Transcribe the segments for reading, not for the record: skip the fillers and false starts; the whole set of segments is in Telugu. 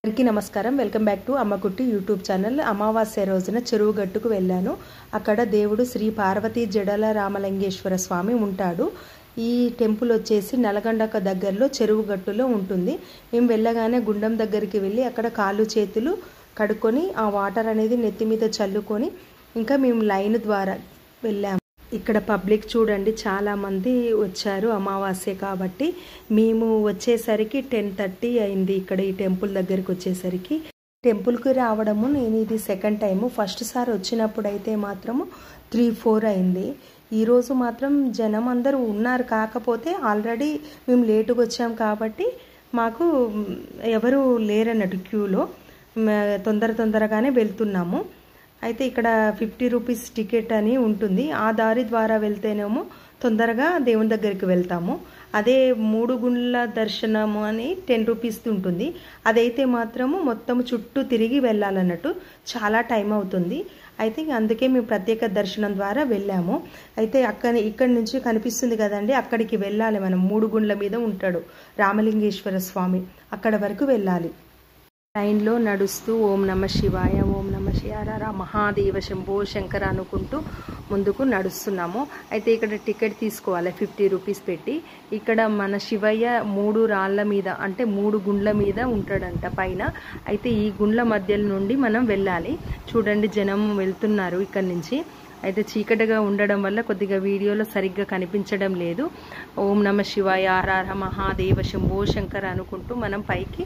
అందరికీ నమస్కారం. Welcome back to Ammagutti YouTube channel. అమావాస్య రోజున చెరువు గట్టుకు వెళ్ళాను. అక్కడ దేవుడు శ్రీ పార్వతీ జడల రామలింగేశ్వర స్వామి ఉంటాడు. ఈ టెంపుల్ వచ్చేసి నల్గొండకు దగ్గరలో చెరువు గట్టులో ఉంటుంది. మేము వెళ్ళగానే గుండం దగ్గరికి వెళ్ళి అక్కడ కాళ్ళు చేతులు కడుక్కొని ఆ వాటర్ అనేది నెత్తి మీద చల్లుకొని ఇంకా మేము లైన్ ద్వారా వెళ్ళాము. ఇక్కడ పబ్లిక్ చూడండి, చాలామంది వచ్చారు అమావాస్య కాబట్టి. మేము వచ్చేసరికి 10:30 అయింది. ఇక్కడ ఈ టెంపుల్ దగ్గరికి వచ్చేసరికి టెంపుల్కి రావడము నేను ఇది సెకండ్ టైము. ఫస్ట్ సారి వచ్చినప్పుడు అయితే మాత్రము 3-4 అయింది. ఈరోజు మాత్రం జనం అందరూ ఉన్నారు. కాకపోతే ఆల్రెడీ మేము లేటుగా వచ్చాం కాబట్టి మాకు ఎవరు లేరన్నట్టు క్యూలో తొందరగానే వెళ్తున్నాము. అయితే ఇక్కడ 50 రూపీస్ టికెట్ అని ఉంటుంది. ఆ దారి ద్వారా వెళ్తేనేమో తొందరగా దేవుని దగ్గరికి వెళ్తాము. అదే 3 గుండ్ల దర్శనము అని 10 రూపీస్ ఉంటుంది. అదైతే మాత్రము మొత్తం చుట్టూ తిరిగి వెళ్ళాలన్నట్టు చాలా టైం అవుతుంది. అయితే అందుకే మేము ప్రత్యేక దర్శనం ద్వారా వెళ్ళాము. అయితే ఇక్కడి నుంచి కనిపిస్తుంది కదండి, అక్కడికి వెళ్ళాలి మనం. 3 గుండ్ల మీద ఉంటాడు రామలింగేశ్వర స్వామి, అక్కడ వరకు వెళ్ళాలి. లైన్లో నడుస్తూ ఓం నమ శివాయ, ఓం నమ శివాయ, మహాదేవ శంభో శంకర అనుకుంటూ ముందుకు నడుస్తున్నాము. అయితే ఇక్కడ టికెట్ తీసుకోవాలి 50 రూపీస్ పెట్టి. ఇక్కడ మన శివయ్య 3 రాళ్ళ మీద అంటే 3 గుండ్ల మీద ఉంటాడంట పైన. అయితే ఈ గుండ్ల మధ్యల నుండి మనం వెళ్ళాలి. చూడండి జనం వెళ్తున్నారు ఇక్కడి నుంచి. అయితే చీకటిగా ఉండడం వల్ల కొద్దిగా వీడియోలో సరిగ్గా కనిపించడం లేదు. ఓం నమ శివాయ, హర మహాదేవ శంభో శంకర అనుకుంటూ మనం పైకి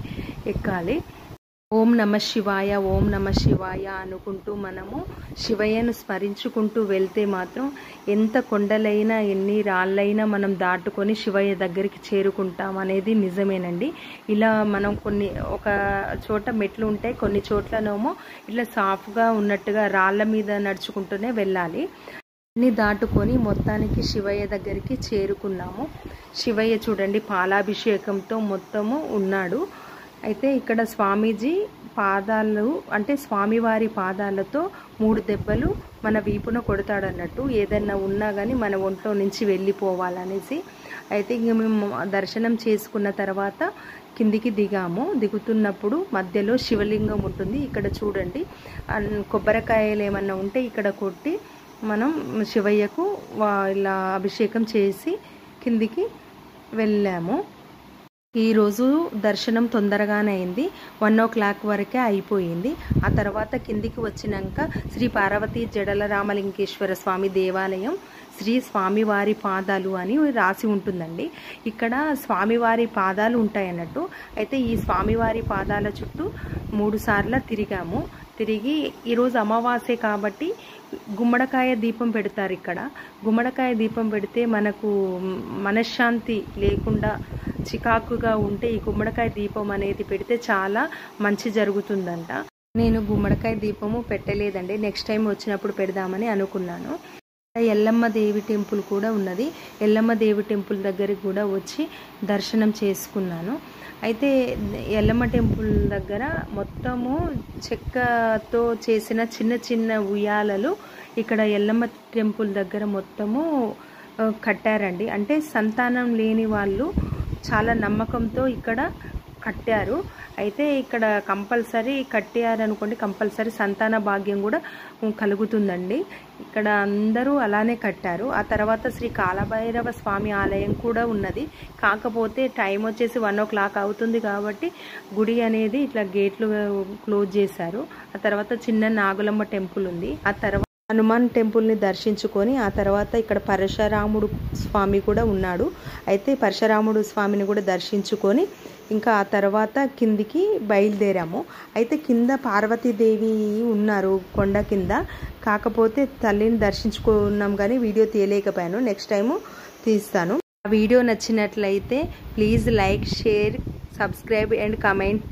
ఎక్కాలి. ఓం నమ శివాయ, ఓం నమ శివాయ అనుకుంటూ మనము శివయ్యను స్మరించుకుంటూ వెళ్తే మాత్రం ఎంత కొండలైనా ఎన్ని రాళ్ళైనా మనం దాటుకొని శివయ్య దగ్గరికి చేరుకుంటాం అనేది నిజమేనండి. ఇలా మనం ఒక చోట మెట్లు ఉంటాయి, కొన్ని చోట్లనేమో ఇట్లా సాఫ్గా ఉన్నట్టుగా రాళ్ళ మీద నడుచుకుంటూనే వెళ్ళాలి. అన్ని దాటుకొని మొత్తానికి శివయ్య దగ్గరికి చేరుకున్నాము. శివయ్య చూడండి పాలాభిషేకంతో మొత్తము ఉన్నాడు. అయితే ఇక్కడ స్వామీజీ పాదాలు అంటే స్వామివారి పాదాలతో 3 దెబ్బలు మన వీపున కొడతాడన్నట్టు. ఏదన్నా ఉన్నా కానీ మన ఒంట్లో నుంచి వెళ్ళిపోవాలనేసి. అయితే ఇంక మేము దర్శనం చేసుకున్న తర్వాత కిందికి దిగాము. దిగుతున్నప్పుడు మధ్యలో శివలింగం ఉంటుంది. ఇక్కడ చూడండి, కొబ్బరికాయలు ఏమన్నా ఉంటే ఇక్కడ కొట్టి మనం శివయ్యకు ఇలా అభిషేకం చేసి కిందికి వెళ్ళాము. ఈరోజు దర్శనం తొందరగానే అయింది. 1 o'clock వరకే అయిపోయింది. ఆ తర్వాత కిందికి వచ్చినాక శ్రీ పార్వతీ జడల రామలింగేశ్వర స్వామి దేవాలయం, శ్రీ స్వామివారి పాదాలు అని రాసి ఉంటుందండి. ఇక్కడ స్వామివారి పాదాలు ఉంటాయన్నట్టు. అయితే ఈ స్వామివారి పాదాల చుట్టూ 3 సార్లు తిరిగాము. తిరిగి ఈరోజు అమావాస్య కాబట్టి గుమ్మడికాయ దీపం పెడతారు. ఇక్కడ గుమ్మడికాయ దీపం పెడితే మనకు మనశ్శాంతి లేకుండా చికాకుగా ఉంటే ఈ గుమ్మడికాయ దీపం అనేది పెడితే చాలా మంచి జరుగుతుందంట. నేను గుమ్మడికాయ దీపము పెట్టలేదండి, నెక్స్ట్ టైం వచ్చినప్పుడు పెడదామని అనుకున్నాను. ఎల్లమ్మ దేవి టెంపుల్ కూడా ఉన్నది. ఎల్లమ్మ దేవి టెంపుల్ దగ్గరికి కూడా వచ్చి దర్శనం చేసుకున్నాను. అయితే ఎల్లమ్మ టెంపుల్ దగ్గర మొత్తము చెక్కతో చేసిన చిన్న ఉయ్యాలలు ఇక్కడ ఎల్లమ్మ టెంపుల్ దగ్గర మొత్తము కట్టారండి. అంటే సంతానం లేని వాళ్ళు చాలా నమ్మకంతో ఇక్కడ కట్టారు. అయితే ఇక్కడ కంపల్సరీ కట్టారనుకోండి, కంపల్సరీ సంతాన భాగ్యం కూడా కలుగుతుందండి. ఇక్కడ అందరూ అలానే కట్టారు. ఆ తర్వాత శ్రీ కాలభైరవ స్వామి ఆలయం కూడా ఉన్నది. కాకపోతే టైం వచ్చేసి 1 o'clock అవుతుంది కాబట్టి గుడి అనేది ఇట్లా గేట్లు క్లోజ్ చేశారు. ఆ తర్వాత చిన్న నాగులమ్మ టెంపుల్ ఉంది. ఆ తర్వాత హనుమాన్ టెంపుల్ని దర్శించుకొని ఆ తర్వాత ఇక్కడ పరశురాముడు స్వామి కూడా ఉన్నాడు. అయితే పరశురాముడు స్వామిని కూడా దర్శించుకొని ఇంకా ఆ తర్వాత కిందికి బయలుదేరాము. అయితే కింద పార్వతీదేవి ఉన్నారు కొండ కింద. కాకపోతే తల్లిని దర్శించుకున్నాం కానీ వీడియో తీయలేకపోయాను. నెక్స్ట్ టైము తీస్తాను. ఆ వీడియో నచ్చినట్లయితే please like, share, subscribe and comment.